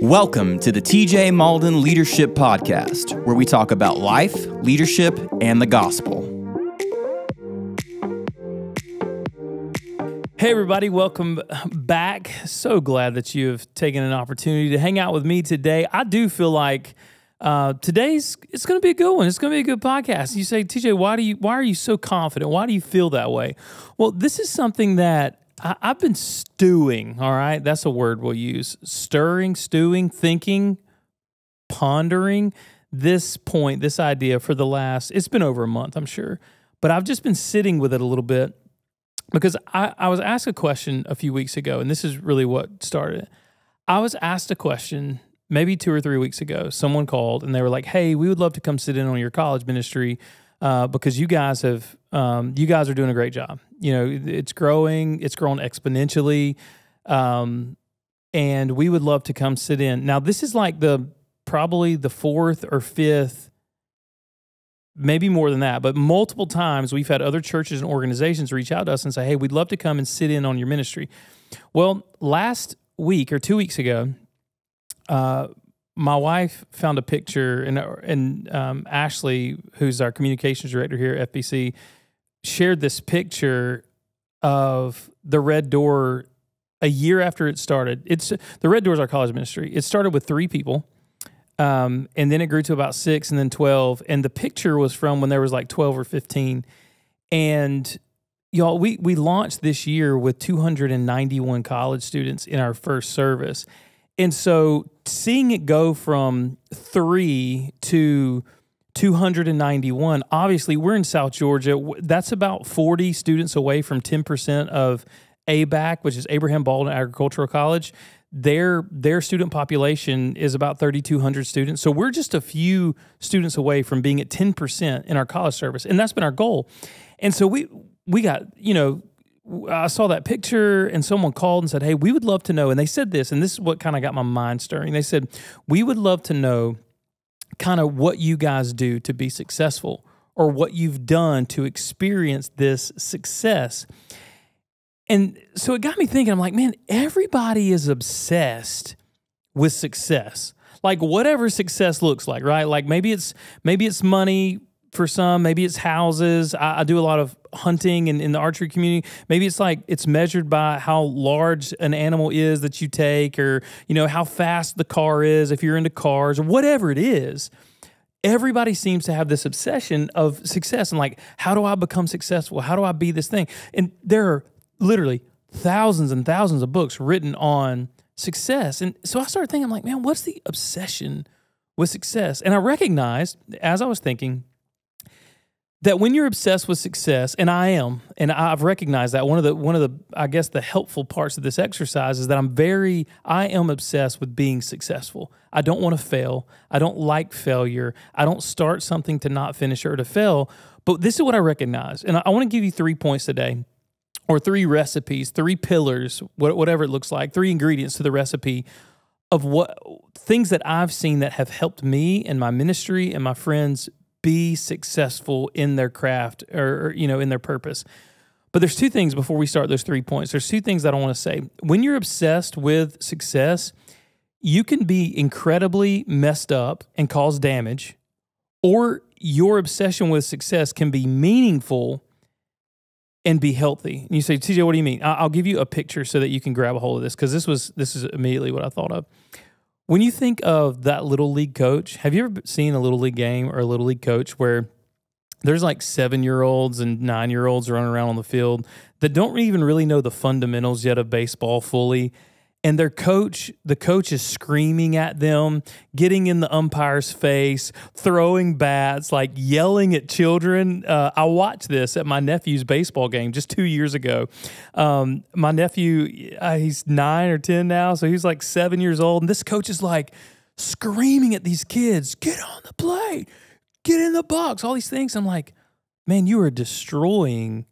Welcome to the TJ Mauldin Leadership Podcast, where we talk about life, leadership, and the gospel. Hey everybody, welcome back. So glad that you have taken an opportunity to hang out with me today. I do feel like it's going to be a good one. It's going to be a good podcast. You say, TJ, why are you so confident? Why do you feel that way? Well, this is something that I've been stewing, all right? That's a word we'll use. Stirring, stewing, thinking, pondering this idea for it's been over a month, I'm sure. But I've just been sitting with it a little bit because I was asked a question a few weeks ago, and this is really what started it. I was asked a question maybe 2 or 3 weeks ago. Someone called, and they were like, hey, we would love to come sit in on your college ministry because you guys are doing a great job. You know, it's growing exponentially, and we would love to come sit in. Now, this is like probably the fourth or fifth, maybe more than that, but multiple times we've had other churches and organizations reach out to us and say, hey, we'd love to come and sit in on your ministry. Well, last week or 2 weeks ago, my wife found a picture, and Ashley, who's our communications director here at FBC, shared this picture of the Red Door a year after it started. The Red Door is our college ministry. It started with 3 people, and then it grew to about 6 and then 12. And the picture was from when there was like 12 or 15. And y'all, we launched this year with 291 college students in our first service. And so seeing it go from 3 to 291, obviously we're in South Georgia. That's about 40 students away from 10% of ABAC, which is Abraham Baldwin Agricultural College. Their student population is about 3,200 students. So we're just a few students away from being at 10% in our college service. And that's been our goal. And so we got, I saw that picture and someone called and said, hey, we would love to know. And they said this, and this is what kind of got my mind stirring. They said, we would love to know kind of what you guys do to be successful or what you've done to experience this success. And so it got me thinking, I'm like, man, everybody is obsessed with success. Like whatever success looks like, right? Like maybe it's money for some, maybe it's houses. I do a lot of hunting in the archery community. Maybe it's like it's measured by how large an animal is that you take, or how fast the car is if you're into cars, or whatever it is. Everybody seems to have this obsession of success and like, how do I become successful? How do I be this thing? And there are literally thousands and thousands of books written on success. And so I started thinking, I'm like, man, what's the obsession with success? And I recognized as I was thinking that when you're obsessed with success, and I am, and I've recognized that one of the I guess the helpful parts of this exercise is that I am obsessed with being successful. I don't want to fail. I don't like failure. I don't start something to not finish or to fail. But this is what I recognize, and I want to give you 3 points today, or 3 recipes, 3 pillars, whatever it looks like, 3 ingredients to the recipe of what things that I've seen that have helped me and my ministry and my friends be successful in their craft or in their purpose. But there's 2 things before we start those 3 points. There's 2 things that I want to say. When you're obsessed with success, you can be incredibly messed up and cause damage, or your obsession with success can be meaningful and be healthy. And you say, TJ, what do you mean? I'll give you a picture so that you can grab a hold of this, because this is immediately what I thought of. When you think of that little league coach, have you ever seen a little league game or a little league coach where there's like 7-year-olds and 9-year-olds running around on the field that don't even really know the fundamentals yet of baseball fully, and the coach is screaming at them, getting in the umpire's face, throwing bats, like yelling at children. I watched this at my nephew's baseball game just 2 years ago. My nephew, he's 9 or 10 now, so he's like 7 years old, and this coach is like screaming at these kids, get on the plate, get in the box, all these things. I'm like, man, you are destroying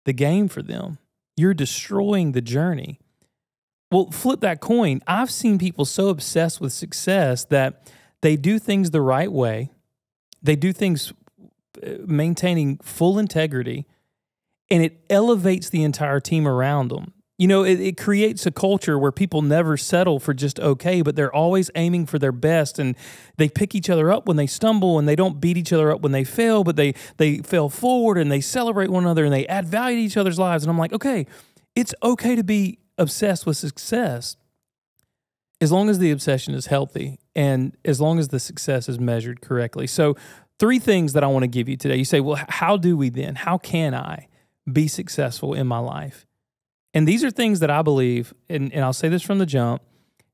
the game for them. You're destroying the journey. Well, flip that coin. I've seen people so obsessed with success that they do things the right way. They do things maintaining full integrity, and it elevates the entire team around them. It creates a culture where people never settle for just okay, but they're always aiming for their best, and they pick each other up when they stumble, and they don't beat each other up when they fail, but they fail forward, and they celebrate one another, and they add value to each other's lives. And I'm like, okay, it's okay to be obsessed with success as long as the obsession is healthy and as long as the success is measured correctly. So 3 things that I want to give you today. You say, well, how do we then? How can I be successful in my life? And these are things that I believe, and I'll say this from the jump,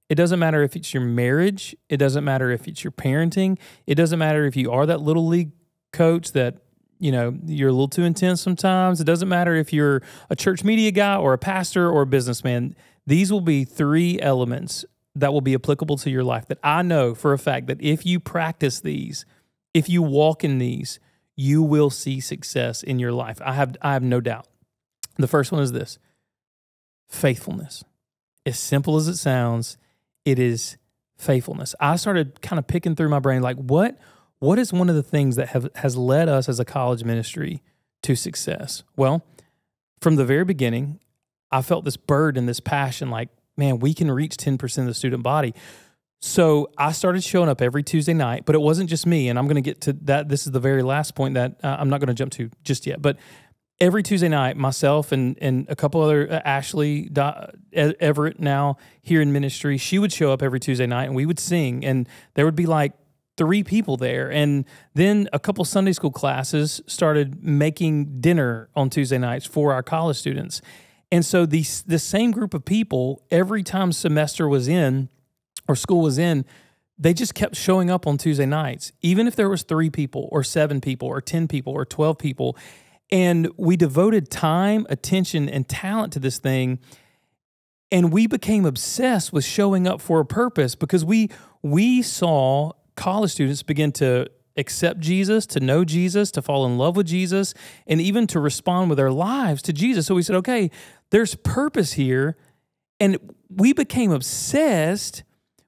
it doesn't matter if it's your marriage, it doesn't matter if it's your parenting, it doesn't matter if you are that little league coach that, you're a little too intense sometimes, it doesn't matter if you're a church media guy or a pastor or a businessman. These will be 3 elements that will be applicable to your life that I know for a fact that if you practice these, if you walk in these, you will see success in your life. I have no doubt. The first one is this. Faithfulness. As simple as it sounds, it is faithfulness. I started kind of picking through my brain, like what is one of the things that has led us as a college ministry to success? Well, from the very beginning, I felt this burden, this passion, like, man, we can reach 10% of the student body. So I started showing up every Tuesday night, but it wasn't just me, and I'm going to get to that. This is the very last point that I'm not going to jump to just yet, but every Tuesday night, myself and a couple other, Ashley Everett now here in ministry, she would show up every Tuesday night and we would sing, and there would be like 3 people there. And then a couple Sunday school classes started making dinner on Tuesday nights for our college students. And so the same group of people, every time semester was in or school was in, they just kept showing up on Tuesday nights, even if there was 3 people or 7 people or 10 people or 12 people. And we devoted time, attention, and talent to this thing, and we became obsessed with showing up for a purpose because we saw college students begin to accept Jesus, to know Jesus, to fall in love with Jesus, and even to respond with their lives to Jesus. So we said, okay, there's purpose here, and we became obsessed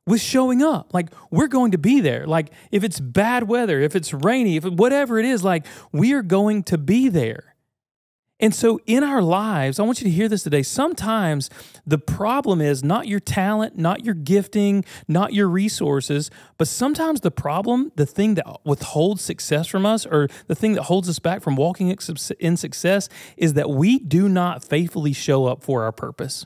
with showing up. Like, we're going to be there. Like, if it's bad weather, if it's rainy, whatever it is, like, we are going to be there. And so in our lives, I want you to hear this today. Sometimes the problem is not your talent, not your gifting, not your resources, but sometimes the problem, the thing that withholds success from us, or the thing that holds us back from walking in success, is that we do not faithfully show up for our purpose.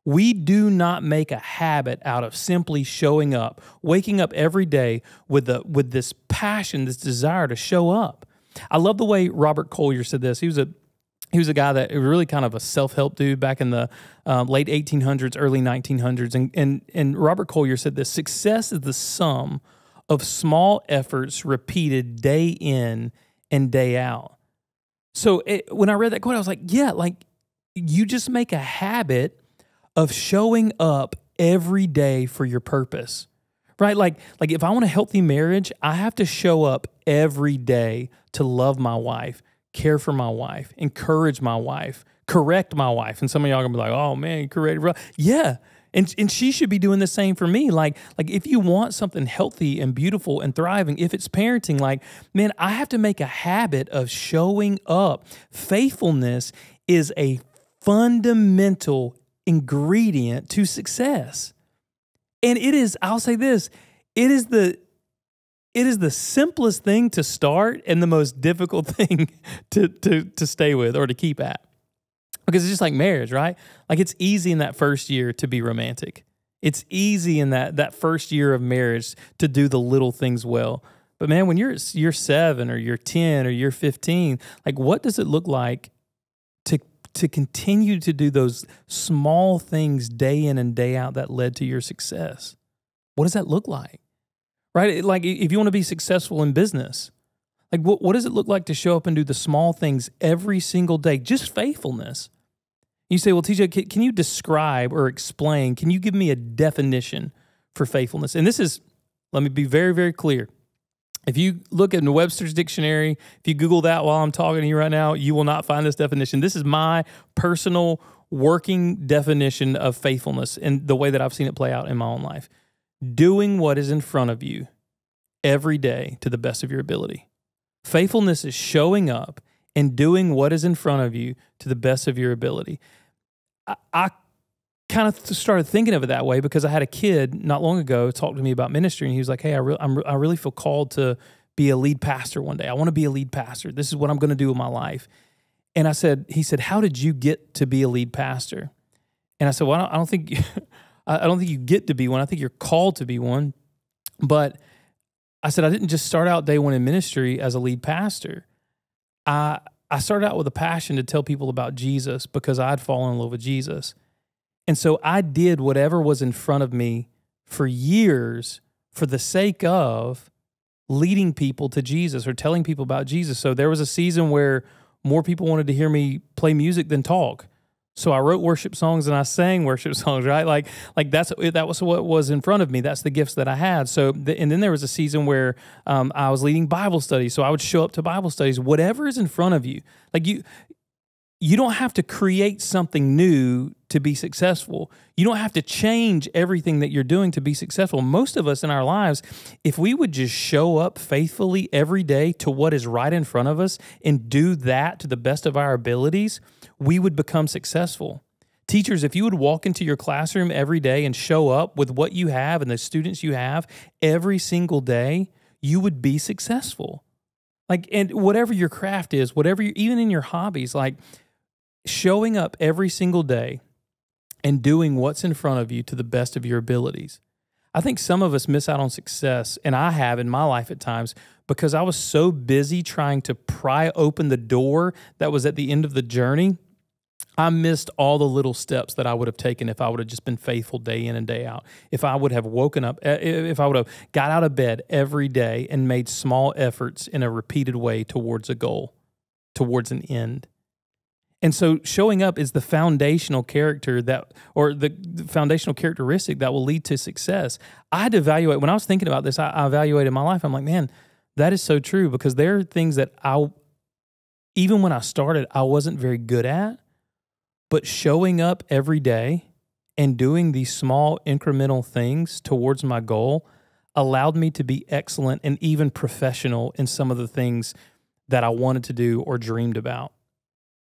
We do not make a habit out of simply showing up, waking up every day with this passion, this desire to show up. I love the way Robert Collier said this. He was a guy that was really kind of a self-help dude back in the late 1800s, early 1900s. And Robert Collier said this: success is the sum of small efforts repeated day in and day out. So when I read that quote, I was like, yeah, like you just make a habit of showing up every day for your purpose, right? Like if I want a healthy marriage, I have to show up every day to love my wife, care for my wife, encourage my wife, correct my wife. And some of y'all are gonna be like, oh man, you corrected. Yeah. And she should be doing the same for me. Like if you want something healthy and beautiful and thriving, if it's parenting, like, man, I have to make a habit of showing up. Faithfulness is a fundamental ingredient to success. And it is, I'll say this, it is the simplest thing to start and the most difficult thing to stay with or to keep at. Because it's just like marriage, right? Like it's easy in that first year to be romantic. It's easy in that first year of marriage to do the little things well. But man, when you're 7 or you're 10 or you're 15, like what does it look like to continue to do those small things day in and day out that led to your success? What does that look like? Right? Like if you want to be successful in business, like what does it look like to show up and do the small things every single day? Just faithfulness. You say, well, TJ, can you describe or explain, can you give me a definition for faithfulness? And this is, let me be very, very clear. If you look in the Webster's Dictionary, if you Google that while I'm talking to you right now, you will not find this definition. This is my personal working definition of faithfulness and the way that I've seen it play out in my own life. Doing what is in front of you every day to the best of your ability. Faithfulness is showing up and doing what is in front of you to the best of your ability. I kind of started thinking of it that way because I had a kid not long ago talk to me about ministry, and he was like, hey, I really feel called to be a lead pastor one day. I want to be a lead pastor. This is what I'm going to do with my life. And he said, how did you get to be a lead pastor? And I said, well, I don't think you get to be one. I think you're called to be one. But I said, I didn't just start out day one in ministry as a lead pastor. I started out with a passion to tell people about Jesus because I'd fallen in love with Jesus. And so I did whatever was in front of me for years for the sake of leading people to Jesus or telling people about Jesus. So there was a season where more people wanted to hear me play music than talk. So I wrote worship songs and I sang worship songs, right? Like that was what was in front of me. That's the gifts that I had. So, and then there was a season where I was leading Bible studies. So I would show up to Bible studies, whatever is in front of you. Like you don't have to create something new to be successful. You don't have to change everything that you're doing to be successful. Most of us in our lives, if we would just show up faithfully every day to what is right in front of us and do that to the best of our abilities, we would become successful. Teachers, if you would walk into your classroom every day and show up with what you have and the students you have every single day, you would be successful. Like, and whatever your craft is, even in your hobbies, like, showing up every single day and doing what's in front of you to the best of your abilities. I think some of us miss out on success, and I have in my life at times, because I was so busy trying to pry open the door that was at the end of the journey. I missed all the little steps that I would have taken if I would have just been faithful day in and day out. If I would have woken up, if I would have got out of bed every day and made small efforts in a repeated way towards a goal, towards an end. And so showing up is the foundational character the foundational characteristic that will lead to success. I had to evaluate, when I was thinking about this, I evaluated my life. I'm like, man, that is so true, because there are things that even when I started, I wasn't very good at, but showing up every day and doing these small incremental things towards my goal allowed me to be excellent and even professional in some of the things that I wanted to do or dreamed about.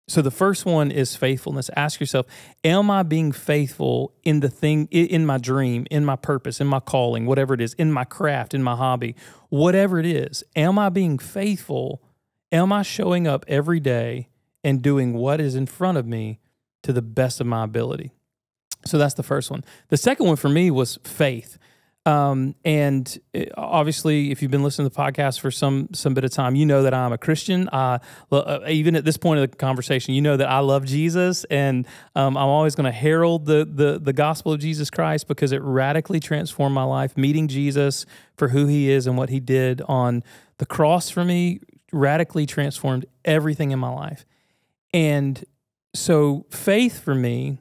So the first one is faithfulness. Ask yourself, am I being faithful in the thing, in my dream, in my purpose, in my calling, whatever it is, in my craft, in my hobby, whatever it is? Am I being faithful? Am I showing up every day and doing what is in front of me to the best of my ability? So that's the first one. The second one for me was faith. And obviously, if you've been listening to the podcast for some bit of time, you know that I'm a Christian. Even at this point of the conversation, you know that I love Jesus, and I'm always going to herald the gospel of Jesus Christ because it radically transformed my life. Meeting Jesus for who he is and what he did on the cross for me radically transformed everything in my life. And so faith for me,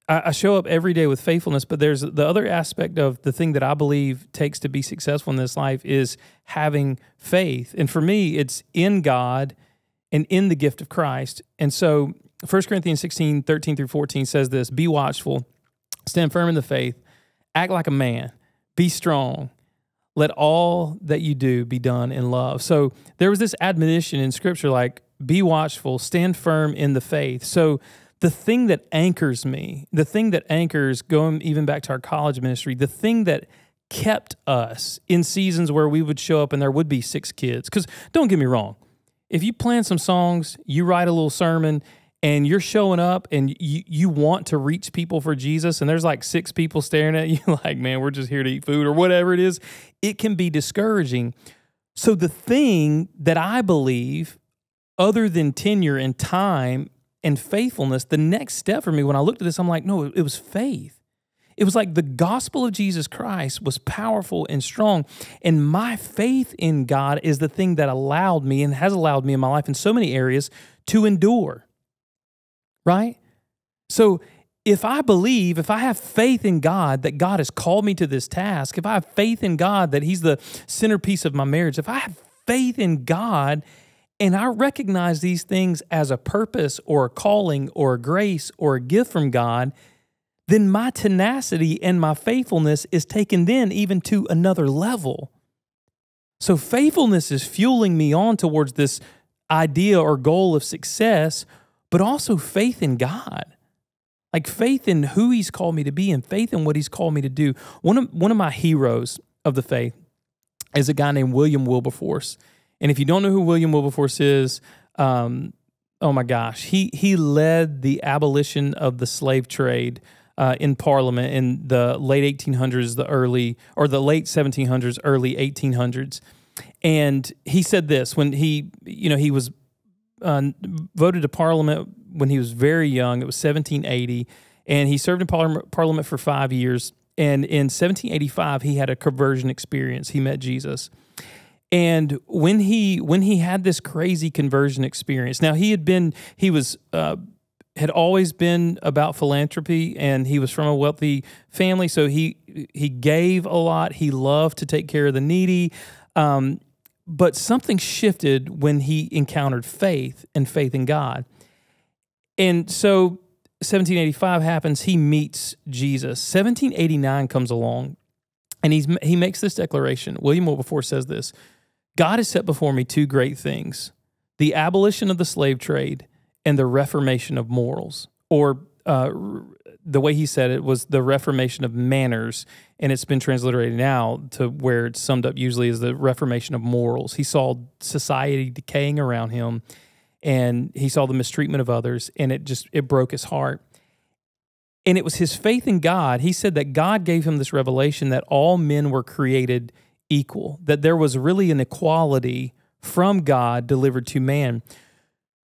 I show up every day with faithfulness, but there's the other aspect of the thing that I believe takes to be successful in this life is having faith. And for me, it's in God and in the gift of Christ. And so 1 Corinthians 16, 13 through 14 says this: be watchful, stand firm in the faith, act like a man, be strong. Let all that you do be done in love. So there was this admonition in Scripture, like, be watchful, stand firm in the faith. So the thing that anchors me, the thing that anchors, going even back to our college ministry, the thing that kept us in seasons where we would show up and there would be 6 kids. Because don't get me wrong, if you plan some songs, you write a little sermon, and you're showing up and you want to reach people for Jesus, and there's like 6 people staring at you like, man, we're just here to eat food or whatever it is, it can be discouraging. So the thing that I believe, other than tenure and time and faithfulness, the next step for me when I looked at this, I'm like, no, it was faith. It was like the gospel of Jesus Christ was powerful and strong. And my faith in God is the thing that allowed me and has allowed me in my life in so many areas to endure, right? So if I have faith in God that God has called me to this task, if I have faith in God that he's the centerpiece of my marriage, if I have faith in God and I recognize these things as a purpose or a calling or a grace or a gift from God, then my tenacity and my faithfulness is taken then even to another level. So faithfulness is fueling me on towards this idea or goal of success, but also faith in God. Like faith in who he's called me to be and faith in what he's called me to do. One of my heroes of the faith is a guy named William Wilberforce. And if you don't know who William Wilberforce is, oh my gosh, he led the abolition of the slave trade in Parliament in the late 1800s, the late 1700s, early 1800s. And he said this when he was voted to Parliament when he was very young. It was 1780, and he served in Parliament for 5 years. And in 1785, he had a conversion experience. He met Jesus. And when he had this crazy conversion experience, now had always been about philanthropy, and he was from a wealthy family, so he gave a lot. He loved to take care of the needy. But something shifted when he encountered faith and faith in God. And so 1785 happens, he meets Jesus. 1789 comes along, and he makes this declaration. William Wilberforce says this: God has set before me two great things, the abolition of the slave trade and the reformation of morals. Or the way he said it was the reformation of manners, and it's been transliterated now to where it's summed up usually as the reformation of morals. He saw society decaying around him, and he saw the mistreatment of others, and it broke his heart. And it was his faith in God. He said that God gave him this revelation that all men were created equal, that there was really an equality from God delivered to man.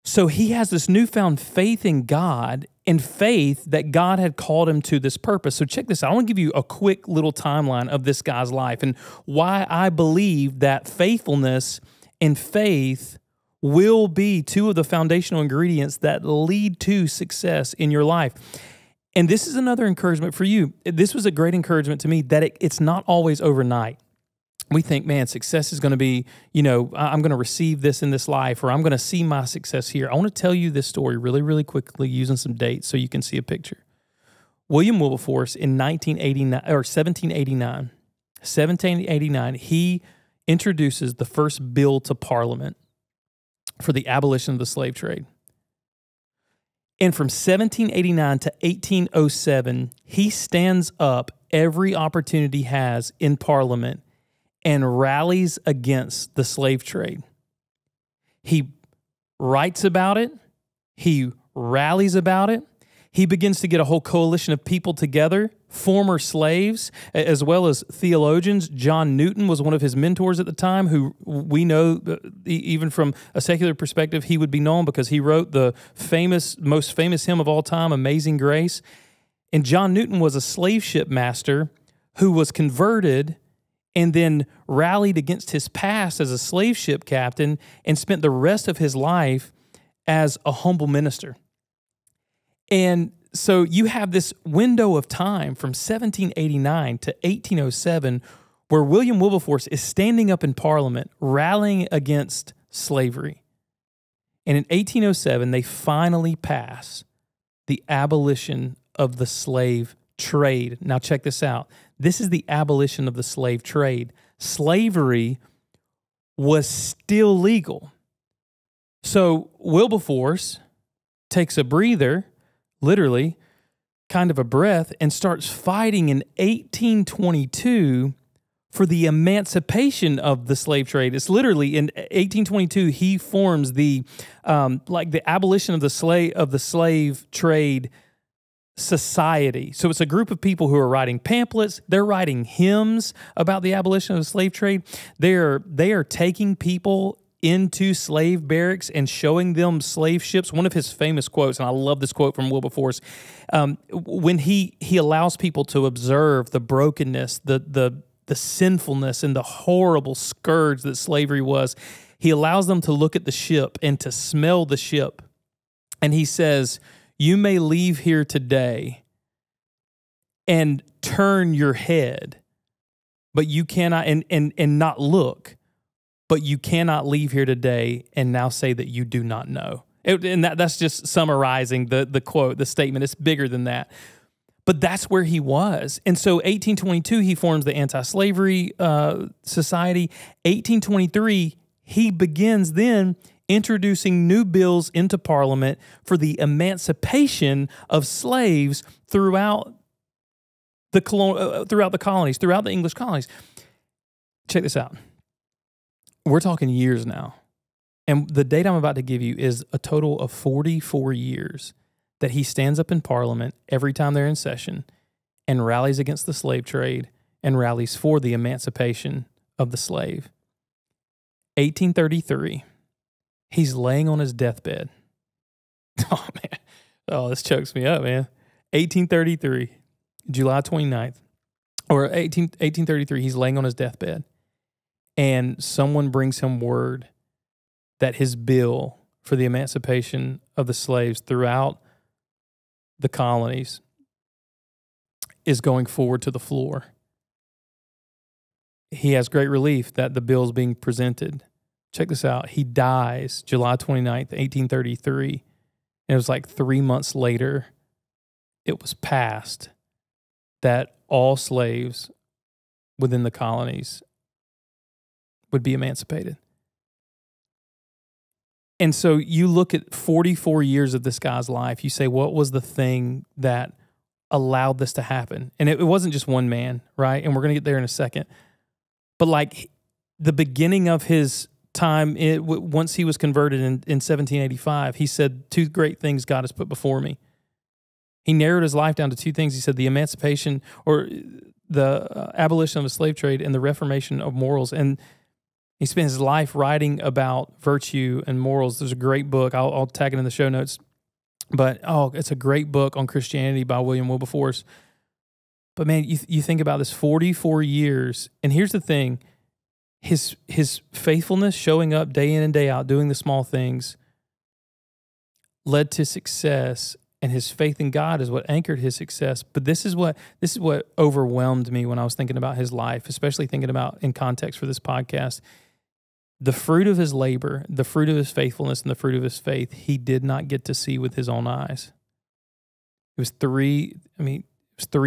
So he has this newfound faith in God and faith that God had called him to this purpose. So check this out. I want to give you a quick little timeline of this guy's life and why I believe that faithfulness and faith will be two of the foundational ingredients that lead to success in your life. And this is another encouragement for you. This was a great encouragement to me that it's not always overnight. We think, man, success is going to be, I'm going to receive this in this life, or I'm going to see my success here. I want to tell you this story really, really quickly using some dates so you can see a picture. William Wilberforce in 1789, he introduces the first bill to Parliament for the abolition of the slave trade. And from 1789 to 1807, he stands up every opportunity he has in Parliament and rallies against the slave trade. He writes about it. He rallies about it. He begins to get a whole coalition of people together, former slaves, as well as theologians. John Newton was one of his mentors at the time, who we know, even from a secular perspective, he would be known because he wrote the most famous hymn of all time, Amazing Grace. And John Newton was a slave ship master who was converted and then rallied against his past as a slave ship captain and spent the rest of his life as a humble minister. And so you have this window of time from 1789 to 1807 where William Wilberforce is standing up in Parliament rallying against slavery. And in 1807, they finally pass the abolition of the slave trade. Now check this out. This is the abolition of the slave trade. Slavery was still legal. So Wilberforce takes a breather, literally, kind of a breath, and starts fighting in 1822 for the emancipation of the slave trade. It's literally in 1822 he forms the abolition of the slave trade society. So it's a group of people who are writing pamphlets. They're writing hymns about the abolition of the slave trade. They are taking people into slave barracks and showing them slave ships. One of his famous quotes, and I love this quote from Wilberforce, when he allows people to observe the brokenness, the sinfulness, and the horrible scourge that slavery was, he allows them to look at the ship and to smell the ship. And he says, "You may leave here today and turn your head, but you cannot, and not look, but you cannot leave here today and now say that you do not know." And that's just summarizing the quote, the statement. It's bigger than that. But that's where he was. And so 1822, he forms the Anti-Slavery Society. 1823, he begins then introducing new bills into Parliament for the emancipation of slaves throughout the colonies, throughout the English colonies. Check this out. We're talking years now. And the date I'm about to give you is a total of 44 years that he stands up in Parliament every time they're in session and rallies against the slave trade and rallies for the emancipation of the slave. 1833, he's laying on his deathbed. Oh, man. Oh, this chokes me up, man. 1833, July 29th, or 1833, he's laying on his deathbed. And someone brings him word that his bill for the emancipation of the slaves throughout the colonies is going forward to the floor. He has great relief that the bill is being presented. Check this out. He dies July 29th, 1833. And it was like 3 months later, it was passed that all slaves within the colonies would be emancipated. And so you look at 44 years of this guy's life, you say, what was the thing that allowed this to happen? And it wasn't just one man, right? And we're going to get there in a second. But like the beginning of his time, once he was converted in 1785, he said, 2 great things God has put before me. He narrowed his life down to 2 things. He said the emancipation or the abolition of the slave trade and the reformation of morals. And he spent his life writing about virtue and morals. There's a great book. I'll tag it in the show notes. But, it's a great book on Christianity by William Wilberforce. But, man, you think about this 44 years, and here's the thing. His faithfulness, showing up day in and day out, doing the small things, led to success, and his faith in God is what anchored his success. But this is what overwhelmed me when I was thinking about his life, especially thinking about in context for this podcast. The fruit of his labor, the fruit of his faithfulness, and the fruit of his faith, he did not get to see with his own eyes. It was 3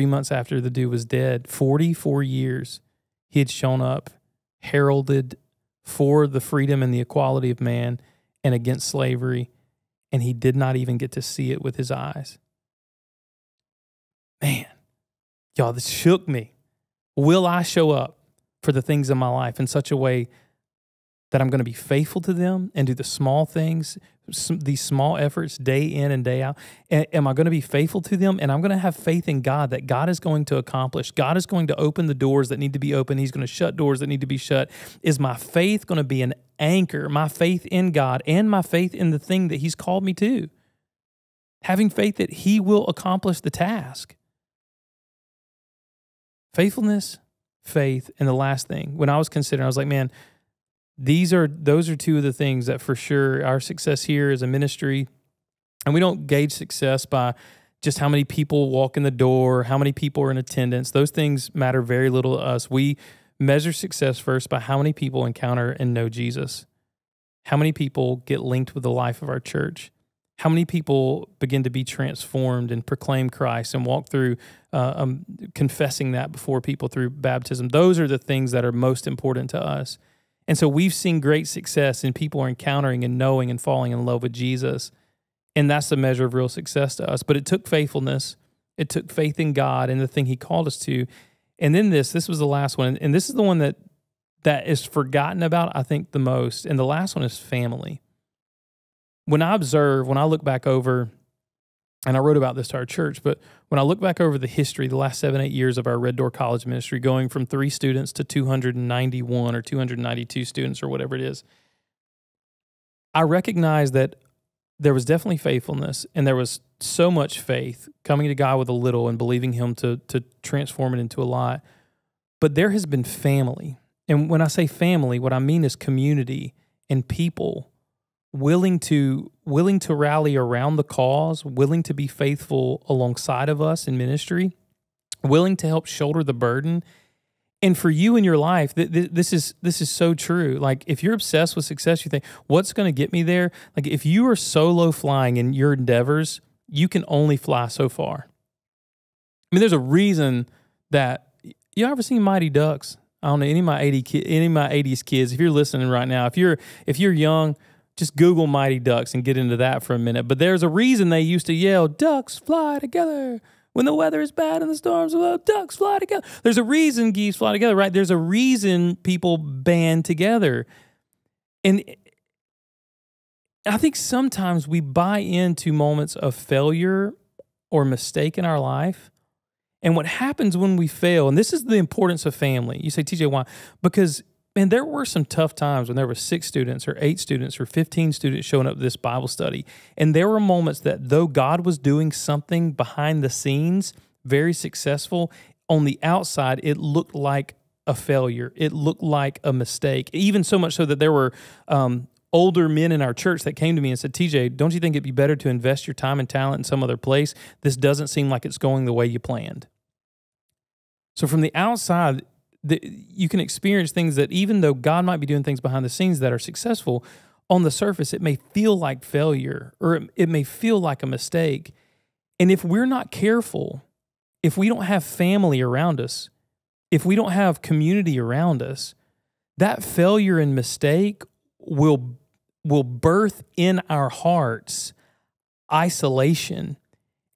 months after the dude was dead. 44 years he had shown up, heralded for the freedom and the equality of man and against slavery, and he did not even get to see it with his eyes. Man, y'all, this shook me. Will I show up for the things in my life in such a way that I'm going to be faithful to them and do the small things, these small efforts day in and day out? Am I going to be faithful to them? And I'm going to have faith in God that God is going to accomplish. God is going to open the doors that need to be opened. He's going to shut doors that need to be shut. Is my faith going to be an anchor, my faith in God and my faith in the thing that he's called me to? Having faith that he will accomplish the task. Faithfulness, faith, and the last thing, when I was considering, I was like, man, those are 2 of the things that for sure our success here is a ministry. And we don't gauge success by just how many people walk in the door, how many people are in attendance. Those things matter very little to us. We measure success first by how many people encounter and know Jesus. How many people get linked with the life of our church. How many people begin to be transformed and proclaim Christ and walk through confessing that before people through baptism. Those are the things that are most important to us. And so we've seen great success in people are encountering and knowing and falling in love with Jesus. And that's the measure of real success to us. But it took faithfulness. It took faith in God and the thing he called us to. And then this was the last one. And this is the one that is forgotten about, I think, the most. And the last one is family. When I look back over, and I wrote about this to our church, but when I look back over the history, the last 7-8 years of our Red Door College ministry, going from 3 students to 291 or 292 students or whatever it is, I recognize that there was definitely faithfulness, and there was so much faith coming to God with a little and believing him to transform it into a lot. But there has been family. And when I say family, what I mean is community and people willing to rally around the cause, willing to be faithful alongside of us in ministry, willing to help shoulder the burden. And for you in your life, this is so true. Like if you're obsessed with success, you think, what's going to get me there? Like if you are solo flying in your endeavors, you can only fly so far. I mean, there's a reason that you ever seen Mighty Ducks? I don't know, any of my 80s kids, if you're listening right now, if you're young, just Google Mighty Ducks and get into that for a minute. But there's a reason they used to yell, "Ducks fly together. When the weather is bad and the storms are low, ducks fly together." There's a reason geese fly together, right? There's a reason people band together. And I think sometimes we buy into moments of failure or mistake in our life. And what happens when we fail, and this is the importance of family. You say, TJ, why? Because, man, there were some tough times when there were 6 students or 8 students or 15 students showing up to this Bible study. And there were moments that though God was doing something behind the scenes, very successful, on the outside, it looked like a failure. It looked like a mistake. Even so much so that there were older men in our church that came to me and said, TJ, don't you think it'd be better to invest your time and talent in some other place? This doesn't seem like it's going the way you planned. So from the outside, you can experience things that even though God might be doing things behind the scenes that are successful, on the surface, it may feel like failure or it may feel like a mistake. And if we're not careful, if we don't have family around us, if we don't have community around us, that failure and mistake will birth in our hearts isolation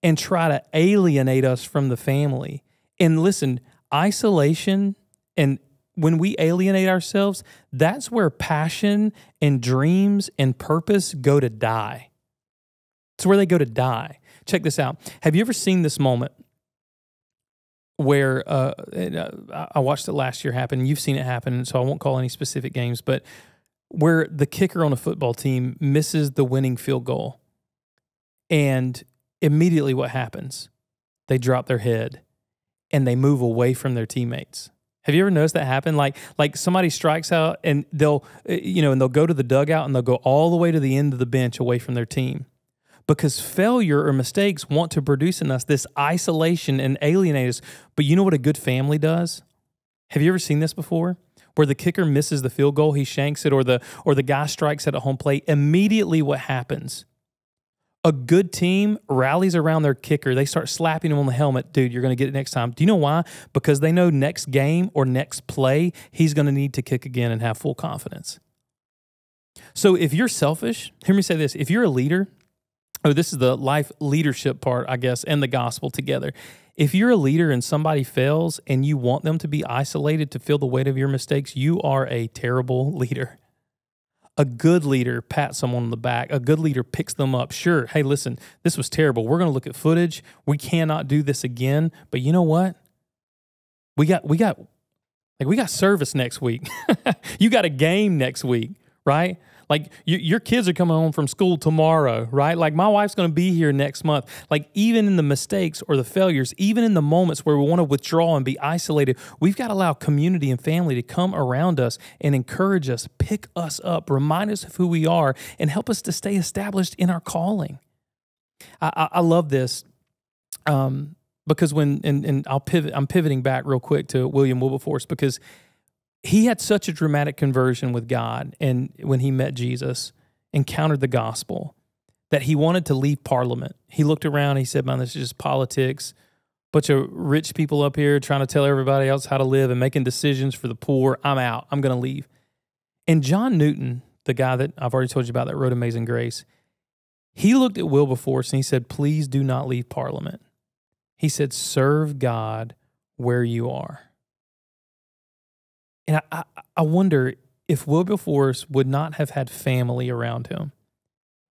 and try to alienate us from the family. And listen, isolation, and when we alienate ourselves, that's where passion and dreams and purpose go to die. It's where they go to die. Check this out. Have you ever seen this moment where I watched it last year happen? You've seen it happen, so I won't call any specific games, but where the kicker on a football team misses the winning field goal, and immediately what happens? They drop their head and they move away from their teammates. Have you ever noticed that happen? Like somebody strikes out and they'll go to the dugout and they'll go all the way to the end of the bench away from their team. Because failure or mistakes want to produce in us this isolation and alienate us. But you know what a good family does? Have you ever seen this before? Where the kicker misses the field goal, he shanks it, or the guy strikes at a home plate. Immediately what happens? A good team rallies around their kicker. They start slapping him on the helmet. Dude, you're going to get it next time. Do you know why? Because they know next game or next play, he's going to need to kick again and have full confidence. So if you're selfish, hear me say this. If you're a leader, this is the life leadership part, I guess, and the gospel together. If you're a leader and somebody fails and you want them to be isolated to feel the weight of your mistakes, you are a terrible leader. A good leader pats someone on the back. A good leader picks them up. Sure, hey, listen, this was terrible. We're going to look at footage. We cannot do this again. But you know what? We got service next week. You got a game next week, right? Like your kids are coming home from school tomorrow, right? Like my wife's going to be here next month. Like even in the mistakes or the failures, even in the moments where we want to withdraw and be isolated, we've got to allow community and family to come around us and encourage us, pick us up, remind us of who we are, and help us to stay established in our calling. I love this because I'm pivoting back real quick to William Wilberforce because he had such a dramatic conversion with God, and when he met Jesus, encountered the gospel, that he wanted to leave Parliament. He looked around, he said, man, this is just politics. Bunch of rich people up here trying to tell everybody else how to live and making decisions for the poor. I'm out. I'm going to leave. And John Newton, the guy that I've already told you about that wrote Amazing Grace, he looked at Wilberforce and he said, please do not leave Parliament. He said, serve God where you are. And I wonder if Wilberforce would not have had family around him,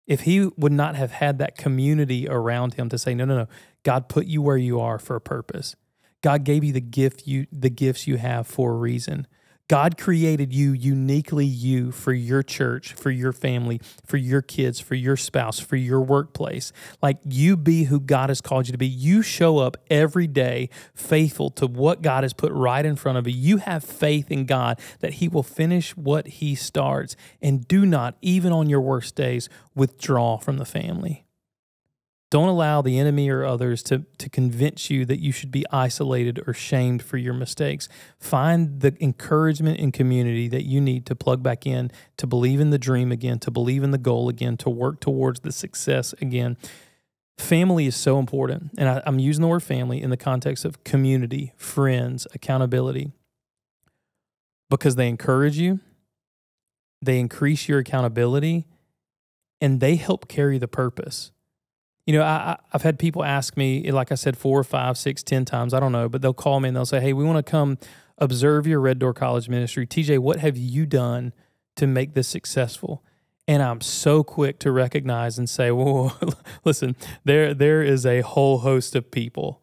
if he would not have had that community around him to say, no, God put you where you are for a purpose. God gave you the gifts you have for a reason. God created you uniquely you for your church, for your family, for your kids, for your spouse, for your workplace. Like you be who God has called you to be. You show up every day faithful to what God has put right in front of you. You have faith in God that he will finish what he starts, and do not, even on your worst days, withdraw from the family. Don't allow the enemy or others to convince you that you should be isolated or shamed for your mistakes. Find the encouragement and community that you need to plug back in, to believe in the dream again, to believe in the goal again, to work towards the success again. Family is so important, and I'm using the word family in the context of community, friends, accountability, because they encourage you, they increase your accountability, and they help carry the purpose. You know, I've had people ask me, like I said, 4, 5, 6, 10 times, I don't know, but they'll call me and they'll say, hey, we want to come observe your Red Door College ministry. TJ, what have you done to make this successful? And I'm so quick to recognize and say, whoa, listen, there is a whole host of people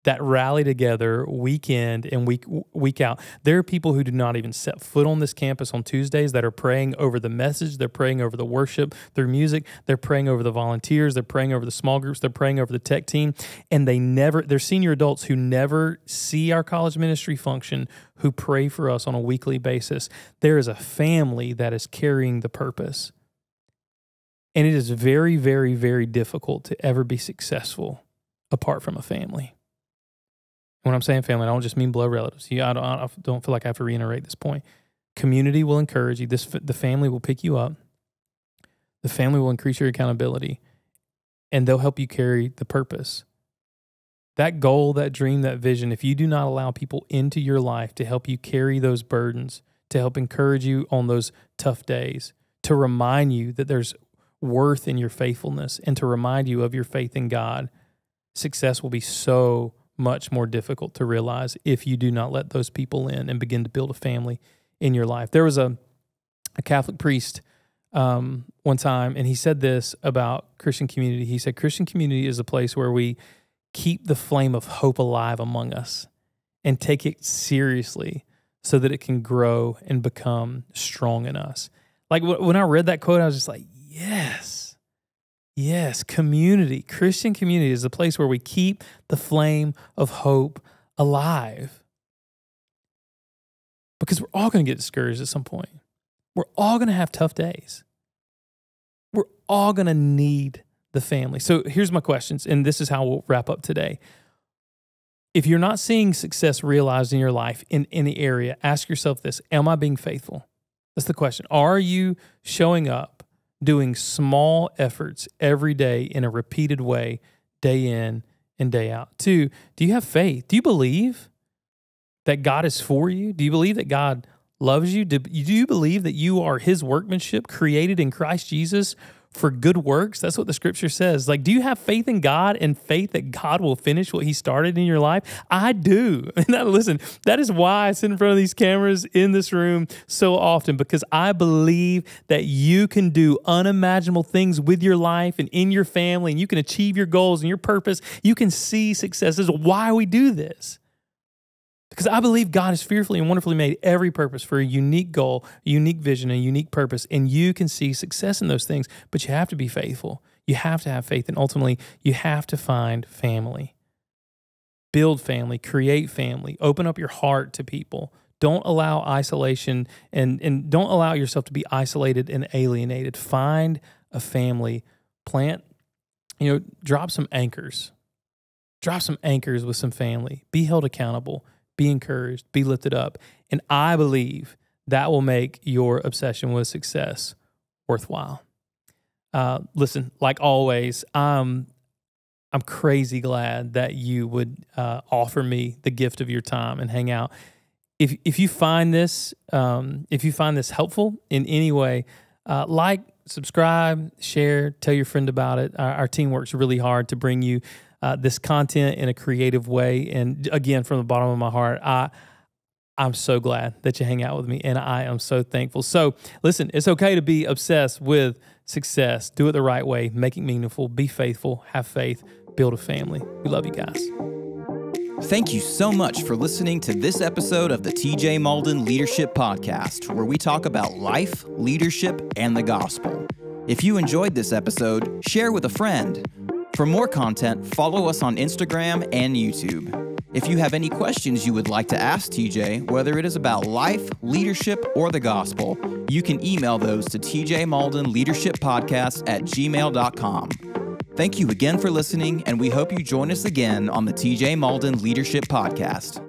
that rally together week in and week out. There are people who do not even set foot on this campus on Tuesdays that are praying over the message. They're praying over the worship, their music. They're praying over the volunteers. They're praying over the small groups. They're praying over the tech team. And they're senior adults who never see our college ministry function, who pray for us on a weekly basis. There is a family that is carrying the purpose. And it is very, very, very difficult to ever be successful apart from a family. When I'm saying family, I don't just mean blood relatives. I don't feel like I have to reiterate this point. Community will encourage you. The family will pick you up. The family will increase your accountability, and they'll help you carry the purpose. That goal, that dream, that vision, if you do not allow people into your life to help you carry those burdens, to help encourage you on those tough days, to remind you that there's worth in your faithfulness, and to remind you of your faith in God, success will be so much more difficult to realize if you do not let those people in and begin to build a family in your life. There was a Catholic priest one time, and he said this about Christian community. He said, Christian community is a place where we keep the flame of hope alive among us and take it seriously so that it can grow and become strong in us. Like when I read that quote, I was just like, Yes, community, Christian community is a place where we keep the flame of hope alive. Because we're all going to get discouraged at some point. We're all going to have tough days. We're all going to need the family. So here's my questions, and this is how we'll wrap up today. If you're not seeing success realized in your life in any area, ask yourself this: am I being faithful? That's the question. Are you showing up, doing small efforts every day in a repeated way, day in and day out? 2, do you have faith? Do you believe that God is for you? Do you believe that God loves you? Do you believe that you are His workmanship created in Christ Jesus for good works? That's what the scripture says. Like, do you have faith in God and faith that God will finish what He started in your life? I do. And listen, that is why I sit in front of these cameras in this room so often, because I believe that you can do unimaginable things with your life and in your family, and you can achieve your goals and your purpose. You can see success. This is why we do this. Because I believe God has fearfully and wonderfully made every purpose for a unique goal, a unique vision, a unique purpose, and you can see success in those things, but you have to be faithful. You have to have faith, and ultimately, you have to find family. Build family, create family, open up your heart to people. Don't allow isolation and don't allow yourself to be isolated and alienated. Find a family, drop some anchors. Drop some anchors with some family. Be held accountable. Be encouraged, be lifted up. And I believe that will make your obsession with success worthwhile. Listen, like always, I'm crazy glad that you would offer me the gift of your time and hang out. If you find this helpful in any way, like, subscribe, share, tell your friend about it. Our team works really hard to bring you this content in a creative way. And again, from the bottom of my heart, I'm so glad that you hang out with me, and I am so thankful. So listen, it's okay to be obsessed with success. Do it the right way. Make it meaningful. Be faithful. Have faith. Build a family. We love you guys. Thank you so much for listening to this episode of the TJ Mauldin Leadership Podcast, where we talk about life, leadership, and the gospel. If you enjoyed this episode, share with a friend. For more content, follow us on Instagram and YouTube. If you have any questions you would like to ask TJ, whether it is about life, leadership, or the gospel, you can email those to tjmauldinleadershippodcast@gmail.com. Thank you again for listening, and we hope you join us again on the TJ Mauldin Leadership Podcast.